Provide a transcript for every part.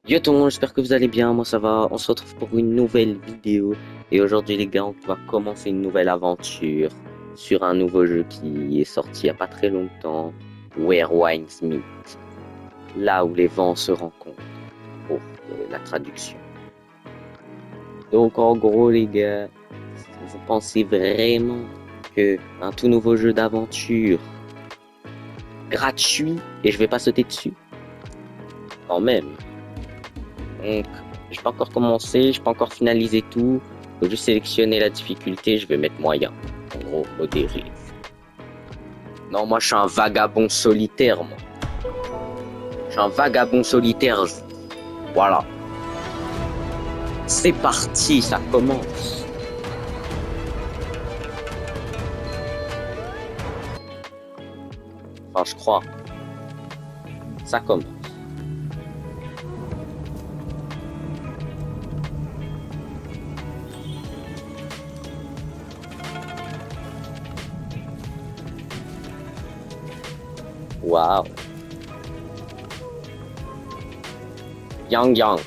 Yo tout le monde, j'espère que vous allez bien, moi ça va, on se retrouve pour une nouvelle vidéo et aujourd'hui les gars on va commencer une nouvelle aventure sur un nouveau jeu qui est sorti il n'y a pas très longtemps, Where Winds Meet, là où les vents se rencontrent pour la traduction. Donc en gros les gars, vous pensez vraiment que un tout nouveau jeu d'aventure gratuit et je vais pas sauter dessus? Quand même. Donc, j'ai pas encore commencé, j'ai pas encore finalisé tout. Faut juste sélectionner la difficulté, je vais mettre moyen. En gros, modéré. Non, moi je suis un vagabond solitaire, moi. Je suis un vagabond solitaire. Voilà. C'est parti, ça commence. Enfin, je crois. Ça commence. Waouh. Yang Yang.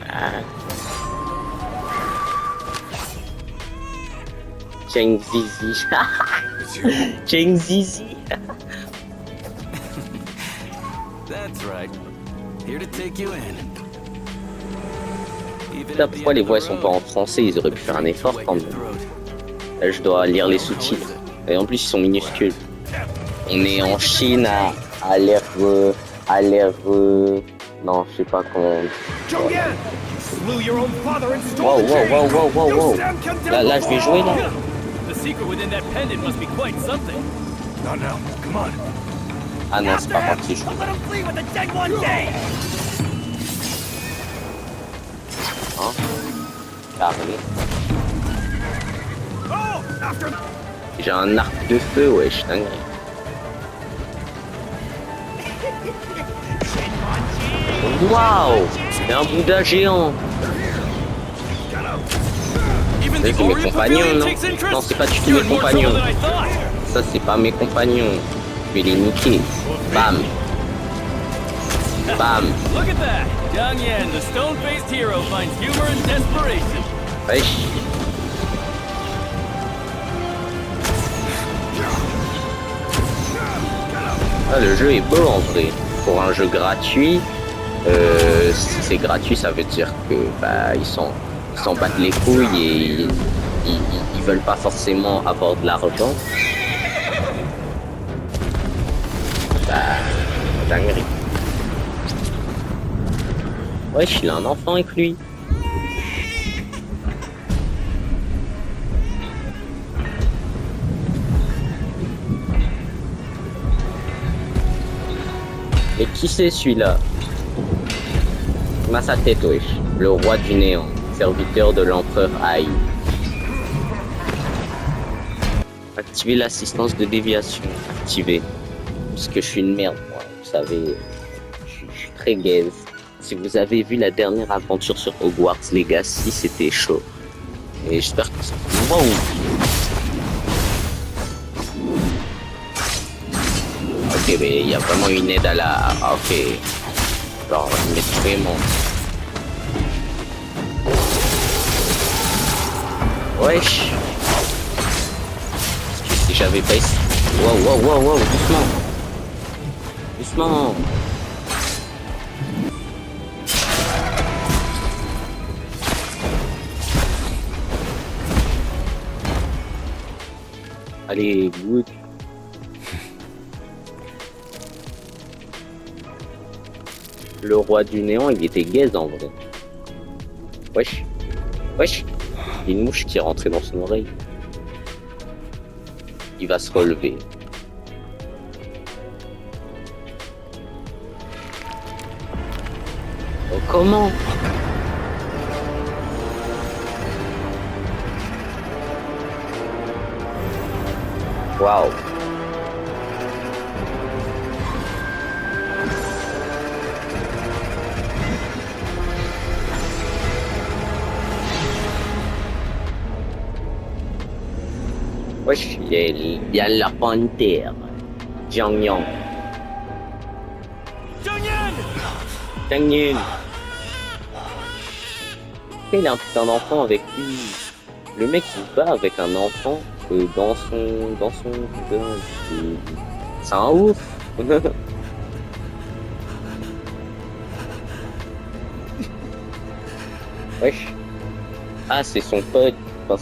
Ah. Cheng Zizi. Cheng Zizi. That's right. Here to take you in. Putain, pourquoi les voix sont pas en français? Ils auraient pu faire un effort quand même. Là, je dois lire les sous-titres. Et en plus, ils sont minuscules. On est en Chine à l'ère... non, je sais pas comment... Wow, wow, wow, wow, wow, wow. Là, je vais jouer, là. Ah non, c'est pas parti, je Hein? Carré. J'ai un arc de feu, wesh, dingue. Waouh! C'est un Bouddha géant! C'est mes compagnons, non? Non, c'est pas du tout mes compagnons. Ça, c'est pas mes compagnons. Je vais les niquer. Bam! Bam! Wesh! Ah, le jeu est beau en vrai. Pour un jeu gratuit, si c'est gratuit, ça veut dire que bah ils s'en battent les couilles et ils veulent pas forcément avoir de l'argent. Bah, dinguerie. Wesh, il a un enfant avec lui. Et qui c'est celui-là? M'a sa tête, wesh. Le roi du néant, serviteur de l'empereur Ai. Activer l'assistance de déviation. Activer. Parce que je suis une merde, moi. Vous savez, je suis très gaze. Si vous avez vu la dernière aventure sur Hogwarts Legacy, c'était chaud. Et j'espère que ça... Wow. Ok, mais il y a vraiment une aide à la... Ah, ok. Genre, mais vraiment... Wesh. Si j'avais pas... Wow, wow, wow, wow, doucement. Doucement. Allez, good. Le roi du néant, il était gaze en vrai. Wesh. Wesh. Il y a une mouche qui est rentrée dans son oreille. Il va se relever. Oh, comment? Waouh. Wesh, il y a la panthère. Jiang Yang. Canyon. Il a un putain d'enfant avec lui. Le mec il se bat avec un enfant dans son c'est un ouf. Wesh. Ah c'est son pote. Enfin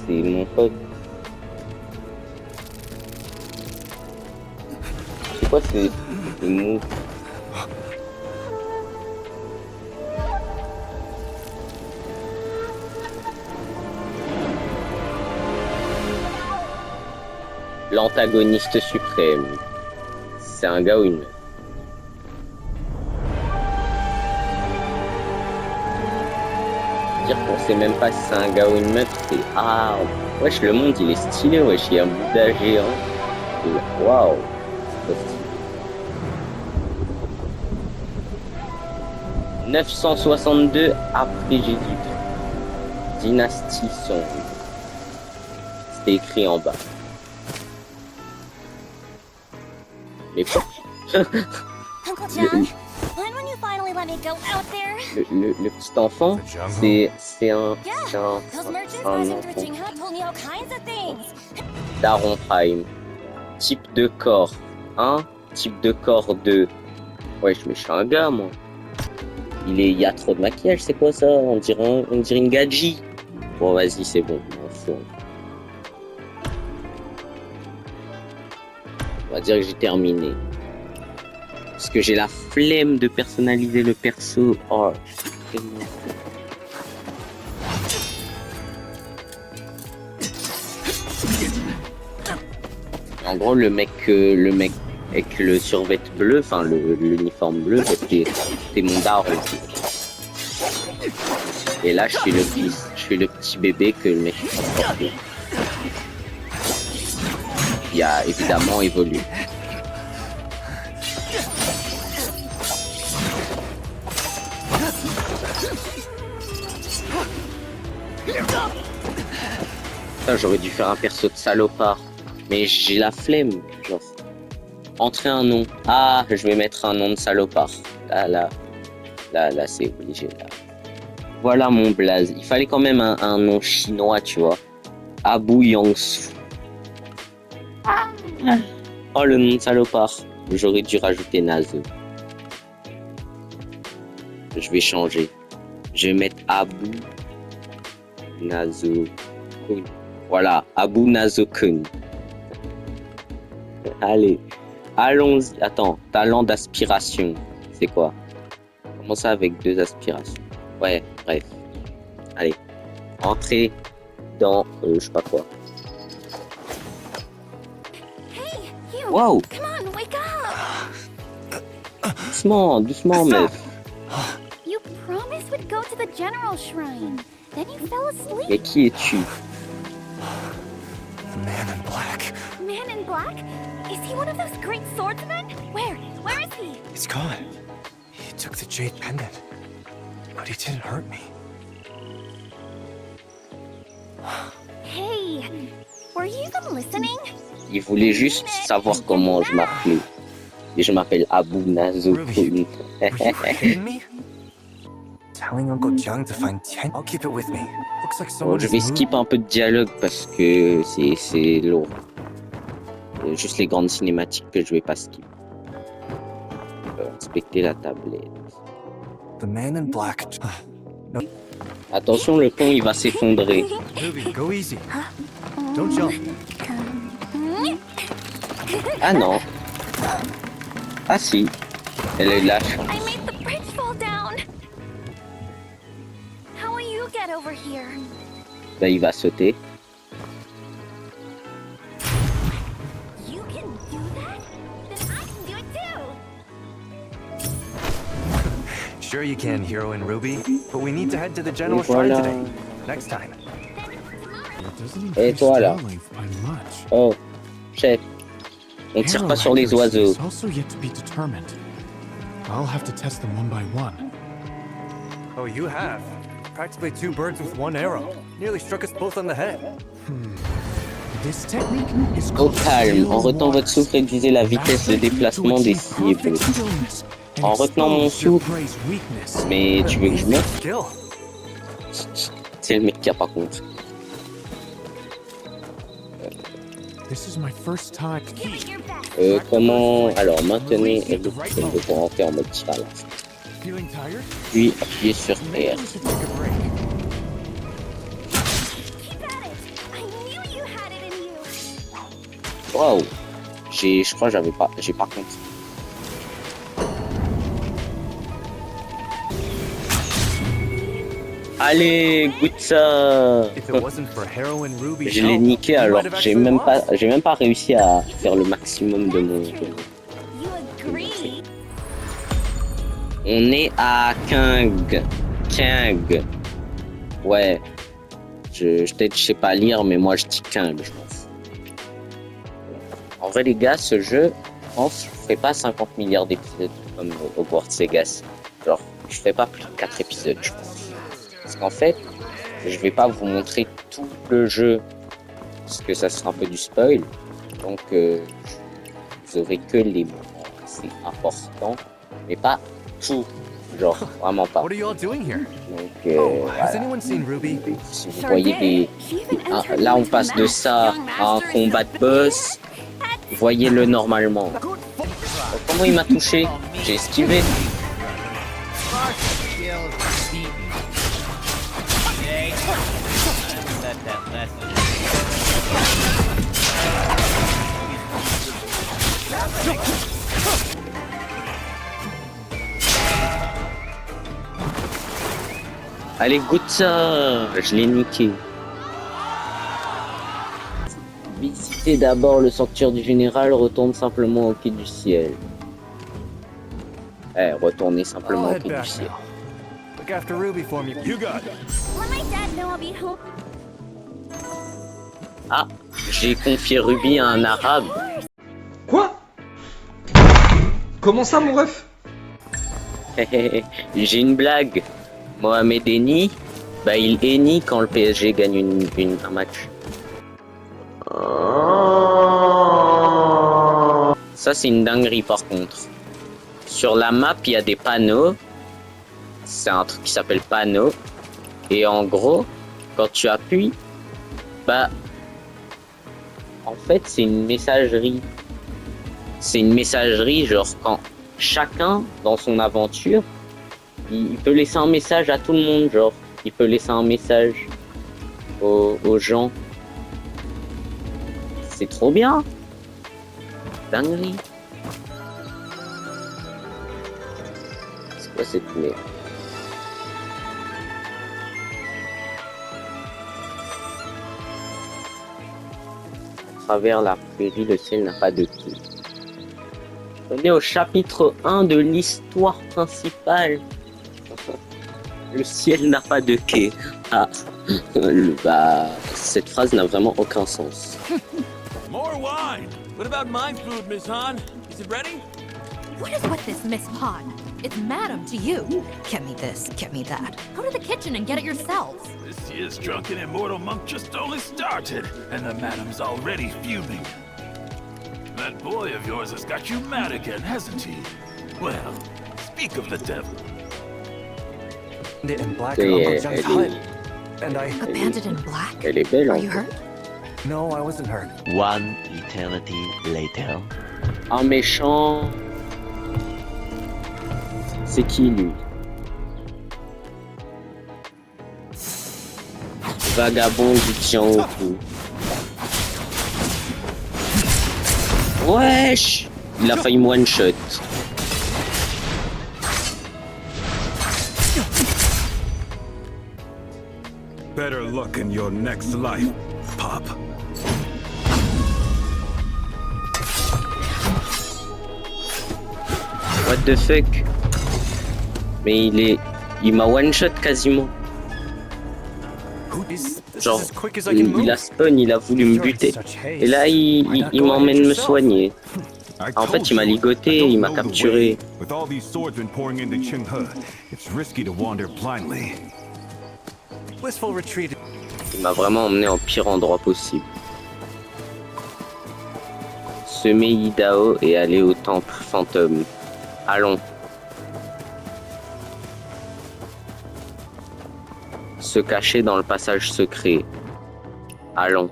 c'est mon pote. C'est quoi ces mots? L'antagoniste suprême. C'est un gars ou une meuf? Dire qu'on sait même pas si c'est un gars ou une meuf, c'est... Ah, wesh, le monde il est stylé, wesh, il y a un Bouddha géant. Et... Waouh. 962 après Jésus-Christ. Dynastie Song. C'était écrit en bas. Mais Uncle John, when will you finally let me go out there? le petit enfant, c'est un Those merchants passing through enfant. Jingha told me all kinds of things. Daron Prime. Type de corps 1, type de corps 2. Ouais, je suis un gars, moi. Il y a trop de maquillage, c'est quoi ça? On dirait une gadji. Bon, vas-y, c'est bon. On va dire que j'ai terminé. Parce que j'ai la flemme de personnaliser le perso. Oh, je suis En gros, le mec avec le survêt bleu, enfin l'uniforme bleu, c'est mon daron. Et là, je suis le petit bébé que le mec qui a évidemment évolué. J'aurais dû faire un perso de salopard. Mais j'ai la flemme. Genre. Entrer un nom. Ah, je vais mettre un nom de salopard. Là, c'est obligé. Là. Voilà mon blaze. Il fallait quand même un nom chinois, tu vois. Abu Yangsu. Oh, le nom de salopard. J'aurais dû rajouter Nazo. Je vais changer. Je vais mettre Abu Nazo-kun. Voilà, Abu Nazo-kun. Allez, allons-y. Attends, talent d'aspiration. C'est quoi? Comment ça avec 2 aspirations? Ouais, bref. Allez, entrez dans je sais pas quoi. Hey, you! Waouh! Come on, wake up! Doucement, meuf. You promised we'd go to the general shrine. Then you fell asleep. Mais qui es-tu? The man in black. Man in black? Is he one of those great swordsmen? Where is he? He's gone. He took the jade pendant. But he didn't hurt me. Hey, were you even listening? Il voulait juste savoir comment je m'appelais. Et je m'appelle Abu Nazo-kun. Ruby, were you kidding me? Telling Uncle Jung to find Tian. I'll keep it with me. Looks like Bon, someone je is vais moving. skip un peu de dialogue parce que c'est lourd. Juste les grandes cinématiques que je vais pas skip. Inspecter la tablette. The man in black. Attention, le pont il va s'effondrer. Ruby, go easy. Don't jump. Ah non. Ah si. Elle a eu de la chance. I made the bridge fall down. How will you get over here? Là, il va sauter. You can do that? Then I can do it too. Sure you can, Hero and Ruby. But we need to head to the general Et shrine voilà. today. Next time. Et toi là. Oh, chef. On tire pas sur les oiseaux. Also yet to be determined. I'll have to test them one by one. Oh, you have. Practically 2 birds with 1 arrow. Nearly struck us both on the head. This technique is Au called calme, still en retenant votre waters. souffle, réduisez la vitesse de Master key to déplacement des achieve perfect cibles. stillness and En retenant mon expose your souffle. prey's weakness. Mais tu veux que je meure? Skill. C'est le mec qui a pas compris. This is my first time. Give it your best. Comment... Alors, maintenez L pour rentrer en mode tir à l'arc. Feeling tired? Puis appuyez sur Maybe R. we should take a break. Keep at it. I knew you had it in you. Waouh! Je crois que j'ai pas compris. Allez, goûte ça! If it wasn't for Heroine Ruby's Je l'ai help, niqué you alors might have j'ai actually même lost. pas réussi à faire le maximum de mon. You agree? On est à King. Ouais. Peut-être je sais pas lire, mais moi je dis King, je pense. En vrai les gars, ce jeu, je pense, je ferai pas 50 milliards d'épisodes comme Hogwarts Legacy. Genre, je ferai pas plus de 4 épisodes, je pense. Parce qu'en fait, je vais pas vous montrer tout le jeu, parce que ça sera un peu du spoil. Donc, vous aurez que les moments assez importants, mais pas tout. Genre, vraiment pas. What are you all doing here? Donc, Oh, has voilà. anyone seen Ruby? Si vous voyez là, on passe de ça à un combat de boss. Voyez-le normalement. Comment il m'a touché? J'ai esquivé. Allez, goûte ça! Je l'ai niqué. Visitez d'abord le sanctuaire du général, retourne simplement au quai du ciel. Retournez simplement I'll au head quai du back ciel. now. Look after Ruby for me. You got it. Let my dad know I'll be home. Ah, j'ai confié Ruby à un arabe. Quoi? Comment ça, mon ref? J'ai une blague. Mohamed Eni, bah il hennit quand le PSG gagne un match. Ça c'est une dinguerie par contre. Sur la map il y a des panneaux. C'est un truc qui s'appelle panneau. Et en gros, quand tu appuies, bah en fait c'est une messagerie. C'est une messagerie genre quand chacun dans son aventure il peut laisser un message à tout le monde, genre. Il peut laisser un message aux gens. C'est trop bien. Dinguerie. C'est quoi cette merde? À travers la prairie, le ciel n'a pas de quai. On est au chapitre 1 de l'histoire principale. Le ciel n'a pas de quai. Ah, cette phrase n'a vraiment aucun sens. More wine! What about my food, Miss Han? Is it ready? What is with this, Miss Pond? It's madam to you. Get me this, get me that. Go to the kitchen and get it yourselves. This year's drunken immortal monk just only started, and the madam's already fuming. That boy of yours has got you mad again, hasn't he? Well, speak of the devil. In black So, at Uncle yeah, John's elle hut. And I... A bandit in black? Elle est belle, Are hein. you hurt? No, I wasn't hurt. One eternity later. Un méchant. C'est qui lui? Vagabond du Jianghu. Wesh! Il a failli me one shot. Better luck in your next life, Pop. What the fuck? Mais il m'a one shot quasiment. Who is... This Genre, is as quick as I can move. il a spawn, il a voulu me You're in buter. such haste. Et là, Why not il go m'emmène ahead me yourself? soigner. I En fait, told il m'a you, ligoté, I don't il m'a know the capturé. way. With all these swordsmen pouring into Qinghe, it's risky to wander blindly. Blissful retreat. Il m'a vraiment emmené au pire endroit possible. Semer Yidao et aller au temple fantôme. Allons. se cacher dans le passage secret. Allons.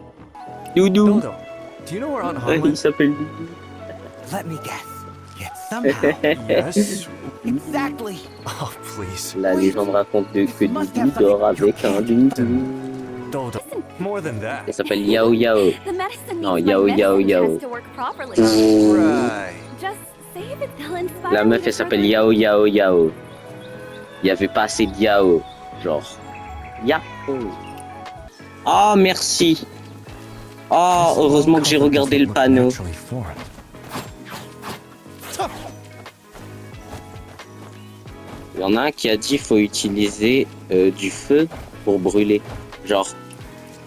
Doudou. Dodo, do you know where Aunt Ouais, Han il went? s'appelle Doudou. Let me guess. Yet somehow. Yes? Exactly. Oh, please. La légende raconte que Doudou dort avec un doudou. Dodo, more than that. Il s'appelle Yao Yao. The medicine No, needs my Yao, Yao, medicine Yao. test to work properly. Right. Just say if it'll inspire La me meuf, to elle s'appelle further- Yao Yao Yao. Il y avait pas assez de Yao. Genre. Yao. Oh, merci. Oh, heureusement que j'ai regardé le panneau. Naturally formed. Il y en a un qui a dit qu'il faut utiliser du feu pour brûler. Genre,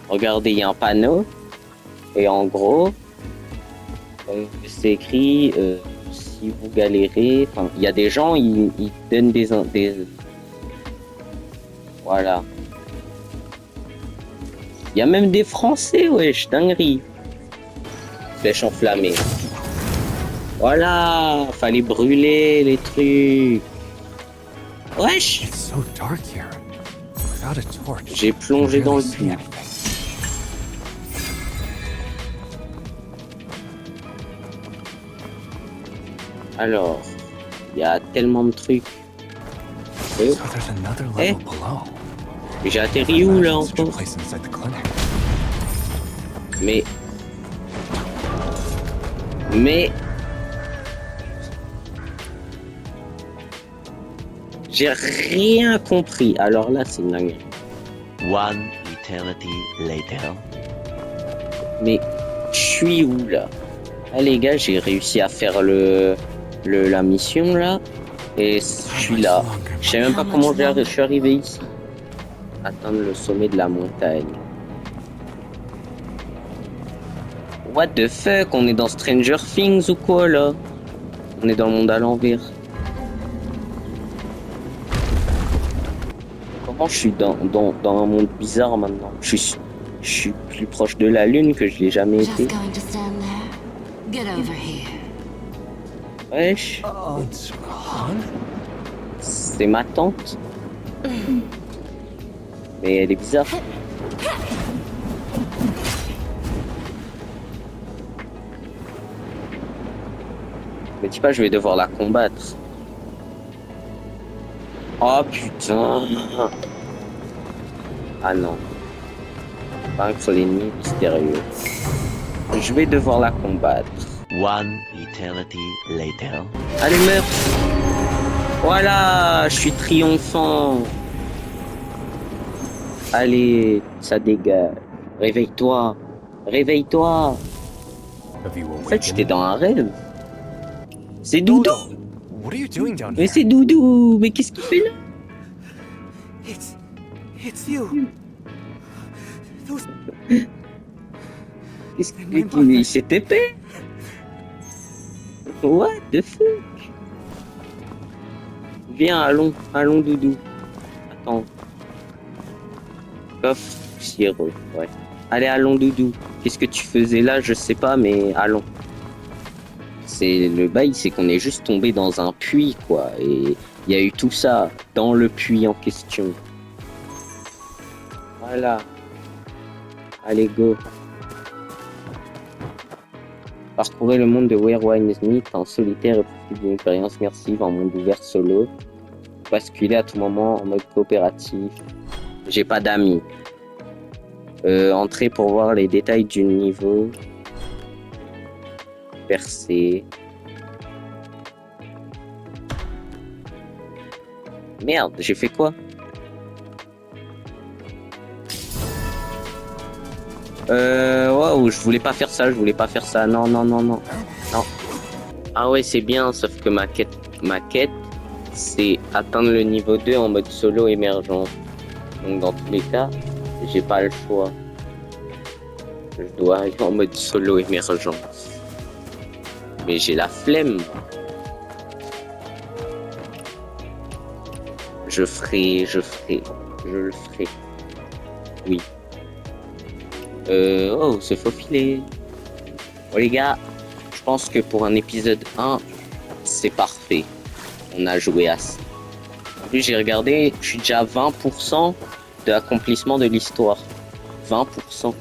regardez, il y a un panneau. Et en gros, c'est écrit si vous galérez. Enfin, il y a des gens, ils donnent des. Voilà. Il y a même des Français, wesh, dinguerie. Flèche enflammée. Voilà, fallait brûler les trucs. Wesh, It's so dark here. Without a torch. j'ai plongé you dans le barely see puits. anything. Alors, il y a tellement de trucs. Euh, So there's another Eh? level below. J'ai atterri où là Such a encore? place inside the clinic. Mais j'ai rien compris. Alors là, c'est une dinguerie. One eternity later. Mais je suis où là? Ah les gars, j'ai réussi à faire la mission là. Et je suis là. Je sais même pas comment je suis arrivé ici. Atteindre le sommet de la montagne. What the fuck? On est dans Stranger Things ou quoi là? On est dans le monde à l'envers. Comment je suis dans un monde bizarre maintenant? Je suis plus proche de la lune que je l'ai jamais été. Just going to stand there? Get over here. Wesh, Aunt Han? c'est ma tante. Mais elle est bizarre. Me dis pas, je vais devoir la combattre. Oh putain. Ah non. Vaincre l'ennemi mystérieux. Je vais devoir la combattre. One eternity later. Allez, meurs. Voilà, je suis triomphant. Allez, ça dégage. Réveille-toi. Réveille-toi. Have you En fait, j'étais awakened? dans un rêve. C'est Doudou. What are you doing down Mais here? c'est Doudou. Mais qu'est-ce qu'il fait là? It's you. Those Qu'est-ce qu'il s'est épais? What the fuck? Viens, allons, allons Doudou. Attends. Coffre sirop, ouais. Allez, allons Doudou. Qu'est-ce que tu faisais là? Je sais pas, mais allons. C'est le bail, c'est qu'on est juste tombé dans un puits, quoi. Et il y a eu tout ça dans le puits en question. Voilà. Allez, go. Parcourez le monde de Where Wine Smith en solitaire et profitez d'une expérience immersive en monde ouvert solo. Basculez à tout moment en mode coopératif. J'ai pas d'amis. Entrez pour voir les détails du niveau. Percé. Merde, j'ai fait quoi? Waouh, je voulais pas faire ça, non, non, non, non, non. Ah ouais, c'est bien, sauf que ma quête, c'est atteindre le niveau 2 en mode solo émergent. Donc dans tous les cas, j'ai pas le choix. Je dois aller en mode solo émergent. Mais j'ai la flemme. Je le ferai. Oui. Oh, se faufiler. Bon les gars, je pense que pour un épisode 1, c'est parfait. On a joué assez. En plus, j'ai regardé, je suis déjà à 20% d'accomplissement de l'histoire. 20%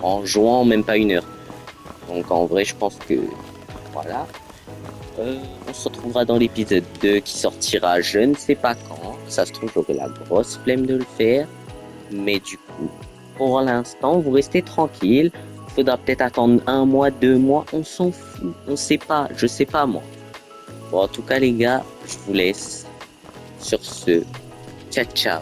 en jouant même pas 1 heure. Donc en vrai, je pense que voilà. On se retrouvera dans l'épisode 2 qui sortira je ne sais pas quand. Ça se trouve, j'aurai la grosse flemme de le faire. Mais du coup, pour l'instant, vous restez tranquille. Il faudra peut-être attendre 1 mois, 2 mois. On s'en fout. On sait pas. Je sais pas moi. Bon, en tout cas, les gars, je vous laisse. Sur ce, ciao ciao.